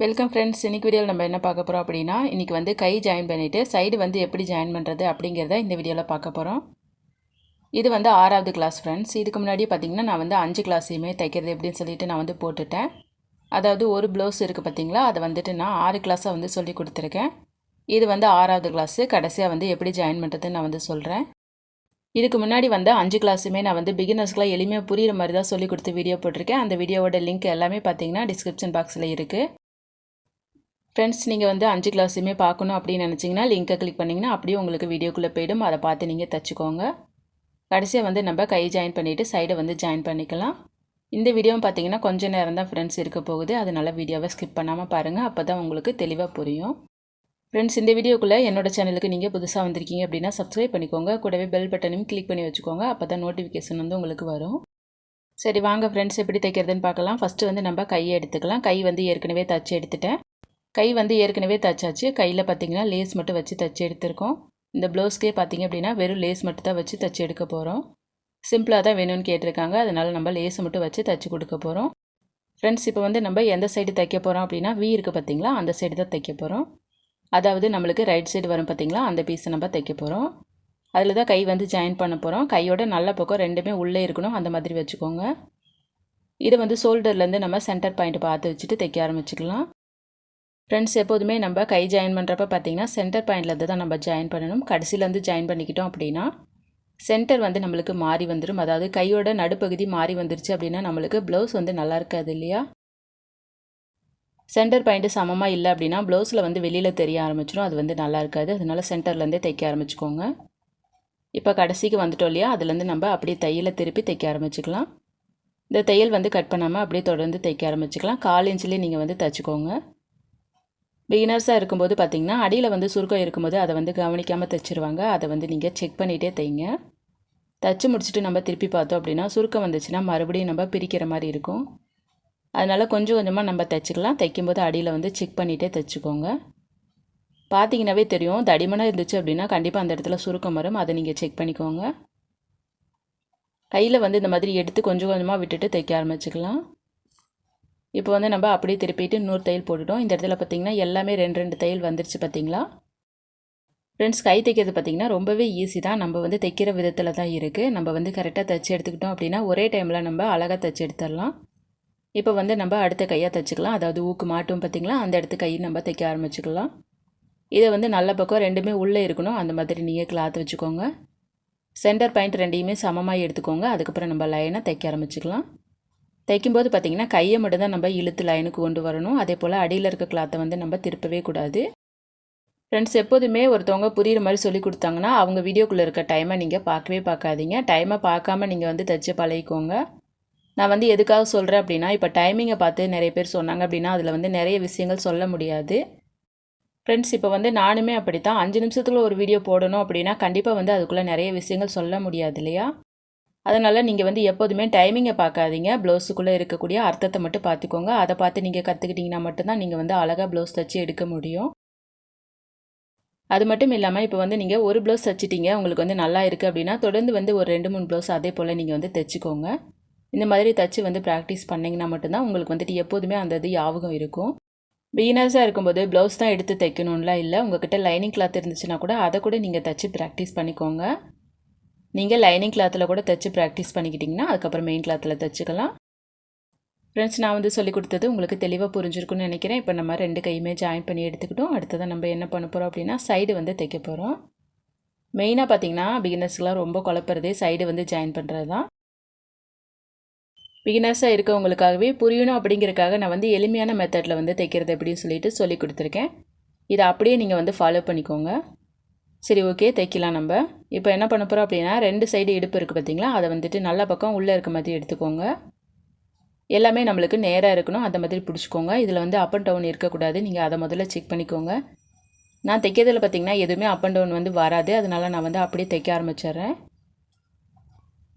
Welcome friends. இன்னைக்கு வீடியோவில் நம்ம என்ன பார்க்க போகிறோம் அப்படின்னா, இன்றைக்கி வந்து கை ஜாயின் பண்ணிவிட்டு சைடு வந்து எப்படி ஜாயின் பண்ணுறது அப்படிங்கிறத இந்த வீடியோவில் பார்க்க போகிறோம். இது வந்து 6வது கிளாஸ் ஃப்ரெண்ட்ஸ். இதுக்கு முன்னாடி பார்த்திங்கன்னா நான் வந்து 5 கிளாஸையுமே தைக்கிறது எப்படின்னு சொல்லிட்டு நான் வந்து போட்டுட்டேன். அதாவது ஒரு ப்ளவுஸ் இருக்குது பார்த்திங்களா, அதை வந்துட்டு நான் 6 கிளாஸாக வந்து சொல்லி கொடுத்துருக்கேன். இது வந்து 6வது கிளாஸு. கடைசியாக வந்து எப்படி ஜாயின் பண்ணுறதுன்னு நான் வந்து சொல்கிறேன். இதுக்கு முன்னாடி வந்து 5 கிளாஸுமே நான் வந்து பிகினர்ஸ்க்குலாம் எளிமையாக புரிகிற மாதிரி தான் சொல்லி கொடுத்து வீடியோ போட்டிருக்கேன். அந்த வீடியோவோட லிங்க் எல்லாமே பார்த்திங்கன்னா டிஸ்கிரிப்ஷன் பாக்ஸில் இருக்குது. ஃப்ரெண்ட்ஸ், நீங்கள் வந்து 5 கிளாஸுமே பார்க்கணும் அப்படின்னு நினச்சிங்கன்னா லிங்க்கை கிளிக் பண்ணிங்கன்னா அப்படியே உங்களுக்கு வீடியோக்குள்ளே போய்டும். அதை பார்த்து நீங்கள் தைச்சிக்கோங்க. கடைசியாக வந்து நம்ம கை ஜாயின் பண்ணிவிட்டு சைடை வந்து ஜாயின் பண்ணிக்கலாம். இந்த வீடியோவும் பார்த்தீங்கன்னா கொஞ்சம் நேரம் தான் ஃப்ரெண்ட்ஸ் இருக்க போகுது. அதனால் வீடியோவை ஸ்கிப் பண்ணாமல் பாருங்கள். அப்போ தான் உங்களுக்கு தெளிவாக புரியும். ஃப்ரெண்ட்ஸ், இந்த வீடியோக்குள்ளே என்னோடய சேனலுக்கு நீங்கள் புதுசாக வந்திருக்கீங்க அப்படின்னா சப்ஸ்கிரைப் பண்ணிக்கோங்க. கூடவே பெல் பட்டனையும் கிளிக் பண்ணி வச்சுக்கோங்க. அப்போ தான் நோட்டிஃபிகேஷன் வந்து உங்களுக்கு வரும். சரி வாங்க ஃப்ரெண்ட்ஸ், எப்படி தைக்கிறதுன்னு பார்க்கலாம். ஃபஸ்ட்டு வந்து நம்ம கையை எடுத்துக்கலாம். கை வந்து ஏற்கனவே தச்சு எடுத்துட்டேன். கை வந்து ஏற்கனவே தைச்சாச்சு. கையில் பார்த்திங்கன்னா லேஸ் மட்டும் வச்சு தைச்சி எடுத்துருக்கோம். இந்த ப்ளவுஸ்க்கே பார்த்திங்க அப்படின்னா வெறும் லேஸ் மட்டும் தான் வச்சு தைச்சி எடுக்க போகிறோம். சிம்பிளாக தான் வேணும்னு கேட்டிருக்காங்க. அதனால் நம்ம லேஸை மட்டும் வச்சு தைச்சி கொடுக்க போகிறோம். ஃப்ரெண்ட்ஸ், இப்போ வந்து நம்ம எந்த சைடு தைக்க போகிறோம் அப்படின்னா வீ இருக்குது பார்த்திங்களா, அந்த சைடு தான் தைக்க போகிறோம். அதாவது நம்மளுக்கு ரைட் சைடு வரும் பார்த்திங்களா, அந்த பீஸை நம்ம தைக்க போகிறோம். அதில் தான் கை வந்து ஜாயின் பண்ண போகிறோம். கையோட நல்ல பக்கம் ரெண்டுமே உள்ளே இருக்கணும், அந்த மாதிரி வச்சுக்கோங்க. இதை வந்து ஷோல்டர்லேருந்து நம்ம சென்டர் பாயிண்ட் பார்த்து வச்சுட்டு தைக்க ஆரம்பிச்சிக்கலாம். ஃப்ரெண்ட்ஸ், எப்போதுமே நம்ம கை ஜாயின் பண்ணுறப்ப பார்த்திங்கன்னா சென்டர் பாயிண்ட்லேருந்து தான் நம்ம ஜாயின் பண்ணணும். கடைசியிலேருந்து ஜாயின் பண்ணிக்கிட்டோம் அப்படின்னா சென்டர் வந்து நம்மளுக்கு மாறி வந்துடும். அதாவது கையோட நடுப்பகுதி மாறி வந்துருச்சு அப்படின்னா நம்மளுக்கு ப்ளவுஸ் வந்து நல்லா இருக்காது இல்லையா. சென்டர் பாயிண்ட்டு சமமாக இல்லை அப்படின்னா ப்ளவுஸில் வந்து வெளியில் தெரிய ஆரம்பிச்சிடும். அது வந்து நல்லா இருக்காது. அதனால் சென்டர்லேருந்தே தைக்க ஆரம்பிச்சுக்கோங்க. இப்போ கடைசிக்கு வந்துட்டோம் இல்லையா, அதுலேருந்து நம்ம அப்படியே தையலை திருப்பி தைக்க ஆரம்பிச்சுக்கலாம். இந்த தையல் வந்து கட் பண்ணாமல் அப்படியே தொடர்ந்து தைக்க ஆரம்பிச்சுக்கலாம். 1/4 இன்ச்லேயே நீங்கள் வந்து தைச்சிக்கோங்க. பிகினர்ஸாக இருக்கும்போது பார்த்திங்கன்னா அடியில் வந்து சுருக்கம் இருக்கும்போது அதை வந்து கவனிக்காமல் தைச்சிருவாங்க. அதை வந்து நீங்கள் செக் பண்ணிகிட்டே தைங்க. தைச்சி முடிச்சுட்டு நம்ம திருப்பி பார்த்தோம் அப்படின்னா சுருக்கம் வந்துச்சுன்னா மறுபடியும் நம்ம பிரிக்கிற மாதிரி இருக்கும். அதனால் கொஞ்சம் கொஞ்சமாக நம்ம தைச்சிக்கலாம். தைக்கும்போது அடியில் வந்து செக் பண்ணிகிட்டே தைச்சிக்கோங்க. பார்த்தீங்கன்னாவே தெரியும், தடிமனாக இருந்துச்சு அப்படின்னா கண்டிப்பாக அந்த இடத்துல சுருக்கம் வரும். அதை நீங்கள் செக் பண்ணிக்கோங்க. கையில் வந்து இந்த மாதிரி எடுத்து கொஞ்சம் கொஞ்சமாக விட்டுட்டு தைக்க ஆரம்பிச்சுக்கலாம். இப்போ வந்து நம்ம அப்படியே திருப்பிட்டு 100 தையல் போட்டுட்டோம். இந்த இடத்துல பார்த்திங்கன்னா எல்லாமே 2 தையல் வந்துருச்சு பார்த்திங்களா. ஃப்ரெண்ட்ஸ், கை தைக்கிறது பார்த்திங்கன்னா ரொம்பவே ஈஸி தான். நம்ம வந்து தைக்கிற விதத்தில் தான் இருக்குது. நம்ம வந்து கரெக்டாக தைச்சி எடுத்துக்கிட்டோம் அப்படின்னா ஒரே டைமில் நம்ம அழகாக தைச்சி எடுத்துடலாம். இப்போ வந்து நம்ம அடுத்த கையாக தைச்சிக்கலாம். அதாவது ஊக்கு மாட்டும் பார்த்திங்களா, அந்த இடத்து கை நம்ம தைக்க ஆரம்பிச்சுக்கலாம். இதை வந்து நல்ல பக்கம் ரெண்டுமே உள்ளே இருக்கணும். அந்த மாதிரி நீங்கள் கிளாத் வச்சுக்கோங்க. சென்டர் பாயிண்ட் ரெண்டையுமே சமமாக எடுத்துக்கோங்க. அதுக்கப்புறம் நம்ம லைனாக தைக்க ஆரம்பிச்சுக்கலாம். தைக்கும்போது பார்த்திங்கன்னா கையை மட்டும் தான் நம்ம இழுத்து லைனுக்கு கொண்டு வரணும். அதே போல் அடியில் இருக்க கிளாத்தை வந்து நம்ம திருப்பவே கூடாது. ஃப்ரெண்ட்ஸ், எப்போதுமே ஒருத்தவங்க புரிகிற மாதிரி சொல்லி கொடுத்தாங்கன்னா அவங்க வீடியோக்குள்ளே இருக்க டைமை நீங்கள் பார்க்கவே பார்க்காதீங்க. டைமை பார்க்காம நீங்கள் வந்து தைச்சி பழகிக்கோங்க. நான் வந்து எதுக்காக சொல்கிறேன் அப்படின்னா, இப்போ டைமிங்கை பார்த்து நிறைய பேர் சொன்னாங்க அப்படின்னா அதில் வந்து நிறைய விஷயங்கள் சொல்ல முடியாது. ஃப்ரெண்ட்ஸ், இப்போ வந்து நானுமே அப்படி தான் 5 நிமிஷத்துக்குள்ள ஒரு வீடியோ போடணும் அப்படின்னா கண்டிப்பாக வந்து அதுக்குள்ளே நிறைய விஷயங்கள் சொல்ல முடியாது இல்லையா. அதனால் நீங்கள் வந்து எப்போதுமே டைமிங்கை பார்க்காதீங்க. ப்ளவுஸுக்குள்ளே இருக்கக்கூடிய அர்த்தத்தை மட்டும் பார்த்துக்கோங்க. அதை பார்த்து நீங்கள் கற்றுக்கிட்டிங்கன்னா மட்டும்தான் நீங்கள் வந்து அழகாக ப்ளவுஸ் தைச்சி எடுக்க முடியும். அது மட்டும் இல்லாமல் இப்போ வந்து நீங்கள் ஒரு ப்ளவுஸ் தைச்சிட்டிங்க, உங்களுக்கு வந்து நல்லா இருக்குது அப்படின்னா தொடர்ந்து வந்து ஒரு 2-3 ப்ளவுஸ் அதே போல் நீங்கள் வந்து தைச்சிக்கோங்க. இந்த மாதிரி தைச்சி வந்து ப்ராக்டிஸ் பண்ணிங்கன்னா மட்டும்தான் உங்களுக்கு வந்துட்டு எப்போதுமே அந்த இது ஞாபகம் இருக்கும். பிகினர்ஸாக இருக்கும்போது ப்ளவுஸ் தான் எடுத்து தைக்கணும்லாம் இல்லை. உங்கள்கிட்ட லைனிங் கிளாத் இருந்துச்சுன்னா கூட அதை கூட நீங்கள் தைச்சி ப்ராக்டிஸ் பண்ணிக்கோங்க. நீங்கள் லைனிங் கிளாத்தில் கூட தைச்சி ப்ராக்டிஸ் பண்ணிக்கிட்டிங்கன்னா அதுக்கப்புறம் மெயின் கிளாத்தில் தைச்சிக்கலாம். ஃப்ரெண்ட்ஸ், நான் வந்து சொல்லிக் கொடுத்தது உங்களுக்கு தெளிவாக புரிஞ்சிருக்குன்னு நினைக்கிறேன். இப்போ நம்ம 2 கையுமே ஜாயின் பண்ணி எடுத்துக்கிட்டோம். அடுத்ததான் நம்ம என்ன பண்ண போகிறோம் அப்படின்னா சைடு வந்து தைக்க போகிறோம். மெயினாக பார்த்திங்கன்னா பிகினர்ஸ்லாம் ரொம்ப குழப்பறதே சைடு வந்து ஜாயின் பண்ணுறது தான். பிகினர்ஸாக இருக்கவங்களுக்காகவே புரியணும் அப்படிங்கிறதுக்காக நான் வந்து எளிமையான மெத்தடில் வந்து தைக்கிறது எப்படின்னு சொல்லிட்டு சொல்லி கொடுத்துருக்கேன். இதை அப்படியே நீங்கள் வந்து ஃபாலோ பண்ணிக்கோங்க. சரி, ஓகே, தைக்கலாம். நம்ம இப்போ என்ன பண்ண போகிறோம் அப்படின்னா 2 சைடு இடுப்பு இருக்குது பார்த்திங்களா, அதை வந்துட்டு நல்ல பக்கம் உள்ளே இருக்க மாதிரி எடுத்துக்கோங்க. எல்லாமே நம்மளுக்கு நேராக இருக்கணும், அந்த மாதிரி பிடிச்சிக்கோங்க. இதில் வந்து அப் அண்ட் டவுன் இருக்கக்கூடாது. நீங்கள் அதை முதல்ல செக் பண்ணிக்கோங்க. நான் தைக்கிறதுல பார்த்திங்கன்னா எதுவுமே அப் அண்ட் டவுன் வந்து வராது. அதனால் நான் வந்து அப்படியே தைக்க ஆரம்பிச்சிட்றேன்.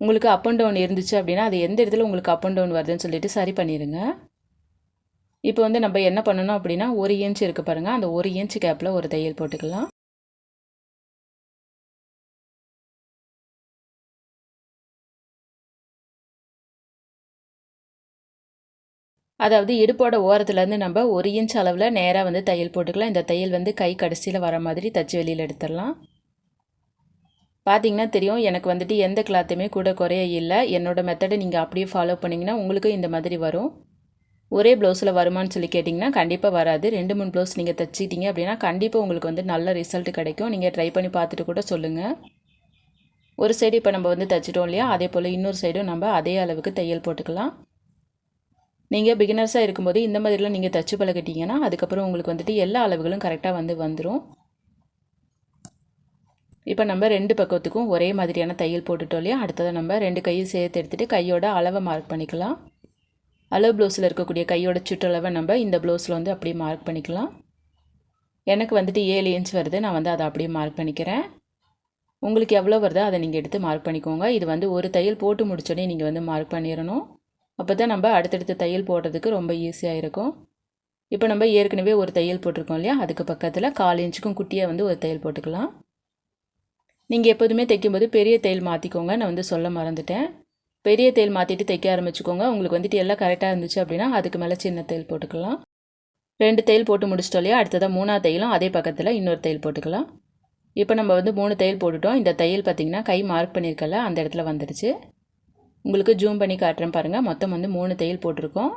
உங்களுக்கு அப் அண்ட் டவுன் இருந்துச்சு அப்படின்னா அது எந்த இடத்துல உங்களுக்கு அப் அண்ட் டவுன் வருதுன்னு சொல்லிட்டு சரி பண்ணிடுங்க. இப்போ வந்து நம்ம என்ன பண்ணணும் அப்படின்னா 1 இன்ச் இருக்குது பாருங்கள், அந்த 1 இன்ச் கேப்பில் ஒரு தையல் போட்டுக்கலாம். அதாவது இடுப்போட ஓரத்துலேருந்து நம்ம 1 இன்ச் அளவில் நேராக வந்து தையல் போட்டுக்கலாம். இந்த தையல் வந்து கை கடைசியில் வர மாதிரி தச்சு வெளியில் எடுத்துடலாம். பார்த்திங்கன்னா தெரியும், எனக்கு வந்துட்டு எந்த கிளாத்துமே கூட குறைய இல்லை. என்னோடய மெத்தடை நீங்கள் அப்படியே ஃபாலோ பண்ணிங்கன்னா உங்களுக்கும் இந்த மாதிரி வரும். ஒரே ப்ளவுஸில் வருமானு சொல்லி கேட்டிங்கன்னா கண்டிப்பாக வராது. 2-3 ப்ளவுஸ் நீங்கள் தைச்சிட்டிங்க அப்படின்னா கண்டிப்பாக உங்களுக்கு வந்து நல்ல ரிசல்ட் கிடைக்கும். நீங்கள் ட்ரை பண்ணி பார்த்துட்டு கூட சொல்லுங்கள். ஒரு சைடு இப்போ நம்ம வந்து தைச்சிட்டோம் இல்லையா, அதே போல் இன்னொரு சைடும் நம்ம அதே அளவுக்கு தையல் போட்டுக்கலாம். நீங்கள் பிகினர்ஸாக இருக்கும்போது இந்த மாதிரிலாம் நீங்கள் தைச்சி பழகிட்டீங்கன்னா அதுக்கப்புறம் உங்களுக்கு வந்துட்டு எல்லா அளவுகளும் கரெக்டாக வந்துடும். இப்போ நம்ம 2 பக்கத்துக்கும் ஒரே மாதிரியான தையல் போட்டுட்டோம் இல்லையா, அடுத்ததை நம்ம 2 கையும் சேர்த்து எடுத்துகிட்டு கையோட அளவை மார்க் பண்ணிக்கலாம். அளவு ப்ளவுஸில் இருக்கக்கூடிய கையோட சுற்றளவை நம்ம இந்த ப்ளவுஸில் வந்து அப்படியே மார்க் பண்ணிக்கலாம். எனக்கு வந்துட்டு 7 இன்ச் வருது, நான் வந்து அதை அப்படியே மார்க் பண்ணிக்கிறேன். உங்களுக்கு எவ்வளோ வருதோ அதை நீங்கள் எடுத்து மார்க் பண்ணிக்கோங்க. இது வந்து ஒரு தையல் போட்டு முடிச்சோடனே நீங்கள் வந்து மார்க் பண்ணிடணும். அப்போ தான் நம்ம அடுத்தடுத்த தையல் போடுறதுக்கு ரொம்ப ஈஸியாக இருக்கும். இப்போ நம்ம ஏற்கனவே ஒரு தையல் போட்டிருக்கோம் இல்லையா, அதுக்கு பக்கத்தில் 1/4 இன்ச்சுக்கும் குட்டியாக வந்து ஒரு தையல் போட்டுக்கலாம். நீங்கள் எப்போதுமே தைக்கும்போது பெரிய தையல் மாற்றிக்கோங்க. நான் வந்து சொல்ல மறந்துட்டேன். பெரிய தையல் மாற்றிட்டு தைக்க ஆரம்பிச்சுக்கோங்க. உங்களுக்கு வந்துட்டு எல்லாம் கரெக்டாக இருந்துச்சு அப்படின்னா அதுக்கு மேலே சின்ன தையல் போட்டுக்கலாம். 2 தையல் போட்டு முடிச்சிட்டோம் இல்லையா, அடுத்ததாக 3ஆவது தையலும் அதே பக்கத்தில் இன்னொரு தையல் போட்டுக்கலாம். இப்போ நம்ம வந்து 3 தையல் போட்டுட்டோம். இந்த தையல் பார்த்திங்கன்னா கை மார்க் பண்ணியிருக்கல அந்த இடத்துல வந்துடுச்சு. உங்களுக்கு ஜூம் பண்ணி காட்டுறேன் பாருங்கள். மொத்தம் வந்து 3 தையல் போட்டிருக்கோம்.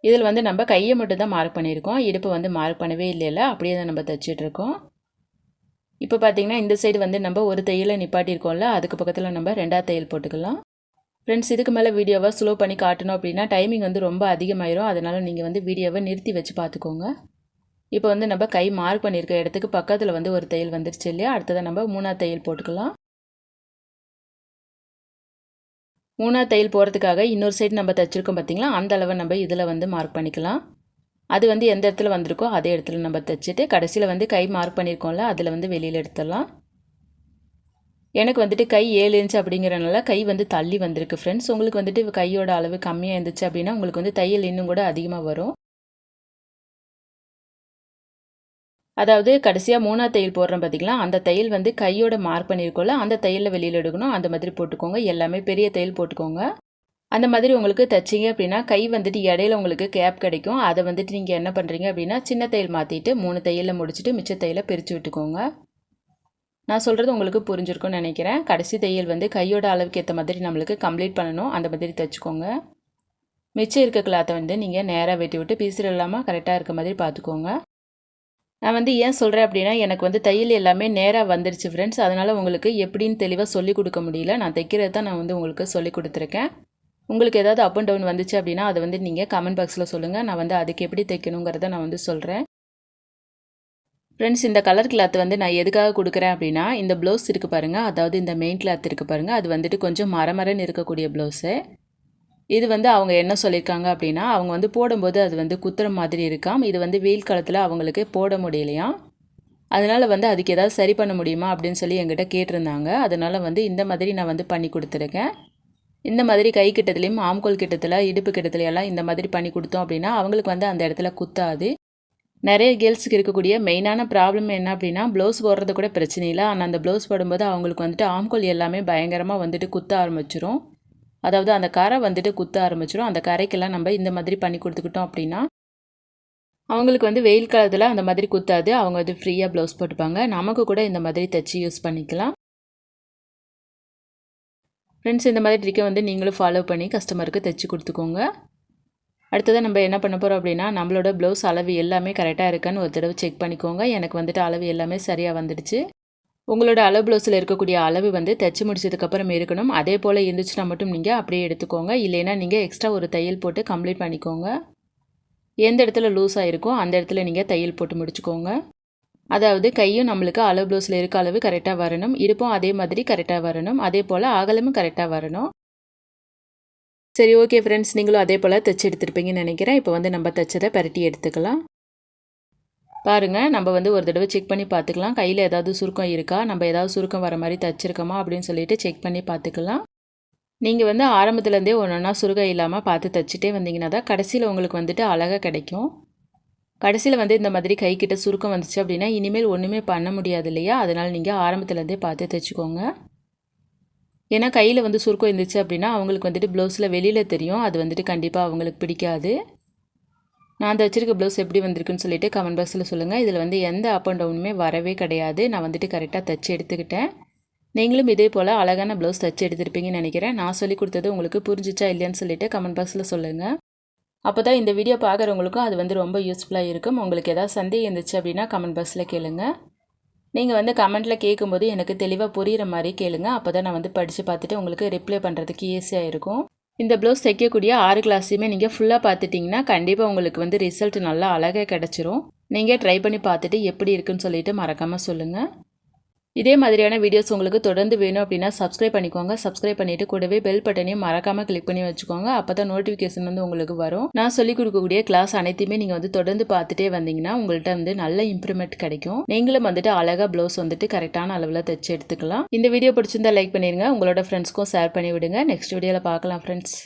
இதில் வந்து நம்ம கையை மட்டும் தான் மார்க் பண்ணியிருக்கோம். இடுப்பு வந்து மார்க் பண்ணவே இல்லைல்ல, அப்படியே தான் நம்ம தைச்சிட்ருக்கோம். இப்போ பார்த்திங்கன்னா இந்த சைடு வந்து நம்ம ஒரு தையலை நிப்பாட்டியிருக்கோம்ல, அதுக்கு பக்கத்தில் நம்ம 2ஆவது தையல் போட்டுக்கலாம். ஃப்ரெண்ட்ஸ், இதுக்கு மேலே வீடியோவை ஸ்லோ பண்ணி காட்டணும் அப்படின்னா டைமிங் வந்து ரொம்ப அதிகமாயிரும். அதனால் நீங்கள் வந்து வீடியோவை நிறுத்தி வச்சு பார்த்துக்கோங்க. இப்போ வந்து நம்ம கை மார்க் பண்ணியிருக்க இடத்துக்கு பக்கத்தில் வந்து ஒரு தையல் வந்துருச்சு இல்லையா, அடுத்ததை நம்ம 3ஆவது தையல் போட்டுக்கலாம். 3ஆவது தையல் போகிறதுக்காக இன்னொரு சைடு நம்ம தைச்சிருக்கோம் பார்த்திங்களா, அந்த அளவை நம்ம இதில் வந்து மார்க் பண்ணிக்கலாம். அது வந்து எந்த இடத்துல வந்திருக்கோ அதே இடத்துல நம்ம தைச்சிட்டு கடைசியில் வந்து கை மார்க் பண்ணியிருக்கோம்ல அதில் வந்து வெளியில் எடுத்துடலாம். எனக்கு வந்துட்டு கை 7 இன்ச் அப்படிங்கிறனால கை வந்து தள்ளி வந்திருக்கு ஃப்ரெண்ட்ஸ். உங்களுக்கு வந்துட்டு கையோட அளவு கம்மியாக இருந்துச்சு அப்படின்னா உங்களுக்கு வந்து தையல் இன்னும் கூட அதிகமாக வரும். அதாவது கடைசியாக 3ஆவது தையல் போடுறோம் பார்த்திங்களா, அந்த தையல் வந்து கையோட மார்க் பண்ணியிருக்கோம்ல அந்த தையலில் வெளியில் எடுக்கணும். அந்த மாதிரி போட்டுக்கோங்க. எல்லாமே பெரிய தையல் போட்டுக்கோங்க. அந்த மாதிரி உங்களுக்கு தைச்சிங்க அப்படின்னா கை வந்துட்டு இடையில உங்களுக்கு கேப் கிடைக்கும். அதை வந்துட்டு நீங்கள் என்ன பண்ணுறீங்க அப்படின்னா சின்ன தையல் மாற்றிட்டு 3 தையலில் முடிச்சுட்டு மிச்ச தையலை பிரித்து விட்டுக்கோங்க. நான் சொல்கிறது உங்களுக்கு புரிஞ்சிருக்கும்னு நினைக்கிறேன். கடைசி தையல் வந்து கையோட அளவுக்கு ஏற்ற மாதிரி நம்மளுக்கு கம்ப்ளீட் பண்ணணும். அந்த மாதிரி தைச்சிக்கோங்க. மிச்சம் இருக்க கிளாத்தை வந்து நீங்கள் நேராக வெட்டி விட்டு பீசல் இல்லாமல் கரெக்டாக இருக்க மாதிரி பார்த்துக்கோங்க. நான் வந்து ஏன் சொல்கிறேன் அப்படின்னா எனக்கு வந்து தையல் எல்லாமே நேராக வந்துருச்சு ஃப்ரெண்ட்ஸ். அதனால் உங்களுக்கு எப்படின்னு தெளிவாக சொல்லிக் கொடுக்க முடியல. நான் தைக்கிறது தான் நான் வந்து உங்களுக்கு சொல்லிக் கொடுத்துருக்கேன். உங்களுக்கு ஏதாவது அப் அண்ட் டவுன் வந்துச்சு அப்படின்னா அதை வந்து நீங்கள் கமெண்ட் பாக்ஸில் சொல்லுங்கள். நான் வந்து அதுக்கு எப்படி தைக்கணுங்கிறத நான் வந்து சொல்கிறேன். ஃப்ரெண்ட்ஸ், இந்த கலர் கிளாத் வந்து நான் எதுக்காக கொடுக்குறேன் அப்படின்னா இந்த ப்ளவுஸ் இருக்குது பாருங்கள், அதாவது இந்த மெயின் கிளாத் இருக்குது பாருங்கள், அது வந்துட்டு கொஞ்சம் மரமரன்னு இருக்கக்கூடிய ப்ளவுஸு. இது வந்து அவங்க என்ன சொல்லியிருக்காங்க அப்படின்னா அவங்க வந்து போடும்போது அது வந்து குத்துற மாதிரி இருக்காம். இது வந்து வெயில் காலத்தில் அவங்களுக்கு போட முடியலையாம். அதனால் வந்து அதுக்கு ஏதாவது சரி பண்ண முடியுமா அப்படின்னு சொல்லி என்கிட்ட கேட்டிருந்தாங்க. அதனால் வந்து இந்த மாதிரி நான் வந்து பண்ணி கொடுத்துருக்கேன். இந்த மாதிரி கை கிட்டத்துலேயும் ஆம்கோல் கிட்டத்தில் இடுப்பு கிட்டத்துலையெல்லாம் இந்த மாதிரி பண்ணி கொடுத்தோம் அப்படின்னா அவங்களுக்கு வந்து அந்த இடத்துல குத்தாது. நிறைய கேர்ள்ஸுக்கு இருக்கக்கூடிய மெயினான ப்ராப்ளம் என்ன அப்படின்னா ப்ளவுஸ் போடுறது கூட பிரச்சனை இல்லை. ஆனால் அந்த ப்ளவுஸ் போடும்போது அவங்களுக்கு வந்துட்டு ஆம்கோல் எல்லாமே பயங்கரமாக வந்துட்டு குத்த ஆரம்பிச்சிரும். அதாவது அந்த கரை வந்துட்டு குத்த ஆரம்பிச்சிடும். அந்த கரைக்கெல்லாம் நம்ம இந்த மாதிரி பண்ணி கொடுத்துக்கிட்டோம் அப்படின்னா அவங்களுக்கு வந்து வெயில் காலத்தில் அந்த மாதிரி குத்தாது. அவங்க வந்து ஃப்ரீயாக ப்ளவுஸ் போட்டுப்பாங்க. நமக்கு கூட இந்த மாதிரி தைச்சி யூஸ் பண்ணிக்கலாம். ஃப்ரெண்ட்ஸ், இந்த மாதிரி ட்ரிக்கை வந்து நீங்களும் ஃபாலோ பண்ணி கஸ்டமருக்கு தைச்சி கொடுத்துக்கோங்க. அடுத்ததாக நம்ம என்ன பண்ண போகிறோம் அப்படின்னா நம்மளோட ப்ளவுஸ் அளவு எல்லாமே கரெக்டாக இருக்கான்னு ஒரு தடவை செக் பண்ணிக்கோங்க. எனக்கு வந்துட்டு அளவு எல்லாமே சரியாக வந்துடுச்சு. உங்களோட அளவு ப்ளவுஸில் இருக்கக்கூடிய அளவு வந்து தைச்சி முடிச்சதுக்கப்புறம் இருக்கணும். அதே போல் இருந்துச்சுன்னா மட்டும் நீங்கள் அப்படியே எடுத்துக்கோங்க. இல்லைன்னா நீங்கள் எக்ஸ்ட்ரா ஒரு தையல் போட்டு கம்ப்ளீட் பண்ணிக்கோங்க. எந்த இடத்துல லூஸாக இருக்கோ அந்த இடத்துல நீங்கள் தையல் போட்டு முடிச்சுக்கோங்க. அதாவது கையும் நம்மளுக்கு அளவு ப்ளவுஸில் இருக்க அளவு கரெக்டாக வரணும். இடுப்பும் அதே மாதிரி கரெக்டாக வரணும். அதே போல் அகலமும் கரெக்டாக வரணும். சரி, ஓகே ஃப்ரெண்ட்ஸ், நீங்களும் அதே போல் தைச்சி எடுத்துருப்பீங்கன்னு நினைக்கிறேன். இப்போ வந்து நம்ம தைச்சதை பரட்டி எடுத்துக்கலாம். பாருங்கள், நம்ம வந்து ஒரு தடவை செக் பண்ணி பார்த்துக்கலாம். கையில் ஏதாவது சுருக்கம் இருக்கா, நம்ம ஏதாவது சுருக்கம் வர மாதிரி தைச்சிருக்கோமா அப்படின்னு சொல்லிட்டு செக் பண்ணி பார்த்துக்கலாம். நீங்கள் வந்து ஆரம்பத்துலேருந்தே ஒன்றா சுருக்கம் இல்லாமல் பார்த்து தைச்சிட்டே வந்தீங்கன்னா தான் கடைசியில் உங்களுக்கு வந்துட்டு அழகாக கிடைக்கும். கடைசியில் வந்து இந்த மாதிரி கைக்கிட்ட சுருக்கம் வந்துச்சு அப்படின்னா இனிமேல் ஒன்றுமே பண்ண முடியாது இல்லையா. அதனால் நீங்கள் ஆரம்பத்துலேருந்தே பார்த்து தைச்சிக்கோங்க. ஏன்னா கையில் வந்து சுருக்கம் இருந்துச்சு அப்படின்னா அவங்களுக்கு வந்துட்டு ப்ளவுஸில் வெளியில் தெரியும். அது வந்துட்டு கண்டிப்பாக அவங்களுக்கு பிடிக்காது. நான் தைச்சிருக்க ப்ளவுஸ் எப்படி வந்திருக்குன்னு சொல்லிட்டு கமெண்ட் பாக்ஸில் சொல்லுங்கள். இதில் வந்து எந்த அப் அண்ட் டவுனுமே வரவே கிடையாது. நான் வந்துட்டு கரெக்டாக தைச்சி எடுத்துக்கிட்டேன். நீங்களும் இதே போல் அழகான ப்ளவுஸ் தைச்சி எடுத்துருப்பீங்கன்னு நினைக்கிறேன். நான் சொல்லி கொடுத்தது உங்களுக்கு புரிஞ்சிச்சா இல்லையான்னு சொல்லிட்டு கமெண்ட் பாக்ஸில் சொல்லுங்கள். அப்போ தான் இந்த வீடியோ பார்க்குறவங்களுக்கும் அது வந்து ரொம்ப யூஸ்ஃபுல்லாக இருக்கும். உங்களுக்கு ஏதாவது சந்தேகம் இருந்துச்சு அப்படின்னா கமெண்ட் பாக்ஸில் கேளுங்க. நீங்கள் வந்து கமெண்ட்டில் கேட்கும்போது எனக்கு தெளிவாக புரிகிற மாதிரி கேளுங்க. அப்போ தான் நான் வந்து படித்து பார்த்துட்டு உங்களுக்கு ரிப்ளை பண்ணுறதுக்கு ஈஸியாக இருக்கும். இந்த ப்ளவுஸ் தைக்கக்கூடிய 6 கிளாஸையுமே நீங்கள் ஃபுல்லாக பார்த்துட்டிங்கன்னா கண்டிப்பாக உங்களுக்கு வந்து ரிசல்ட் நல்லா அழகாக கிடச்சிரும். நீங்கள் ட்ரை பண்ணி பார்த்துட்டு எப்படி இருக்குன்னு சொல்லிட்டு மறக்காமல் சொல்லுங்கள். இதே மாதிரியான வீடியோஸ் உங்களுக்கு தொடர்ந்து வேணும் அப்படின்னா சப்ஸ்கிரைப் பண்ணிக்கோங்க. சப்ஸ்கிரைப் பண்ணிவிட்டு கூடவே பெல் பட்டனையும் மறக்காமல் கிளிக் பண்ணி வச்சுக்கோங்க. அப்போ தான் நோட்டிஃபிகேஷன் வந்து உங்களுக்கு வரும். நான் சொல்லிக் கொடுக்கக்கூடிய கிளாஸ் அனைத்தையுமே நீங்கள் வந்து தொடர்ந்து பார்த்துட்டே வந்தீங்கன்னா உங்கள்கிட்ட வந்து நல்ல இம்ப்ரூவ்மெண்ட் கிடைக்கும். நீங்களும் வந்துட்டு அழகாக ப்ளவுஸ் வந்துட்டு கரெக்டான அளவில் தைச்சு எடுத்துக்கலாம். இந்த வீடியோ பிடிச்சிருந்தா லைக் பண்ணிடுங்க. உங்களோட ஃப்ரெண்ட்ஸ்க்கும் ஷேர் பண்ணி விடுங்க. நெக்ஸ்ட் வீடியோவில் பார்க்கலாம் ஃப்ரெண்ட்ஸ்.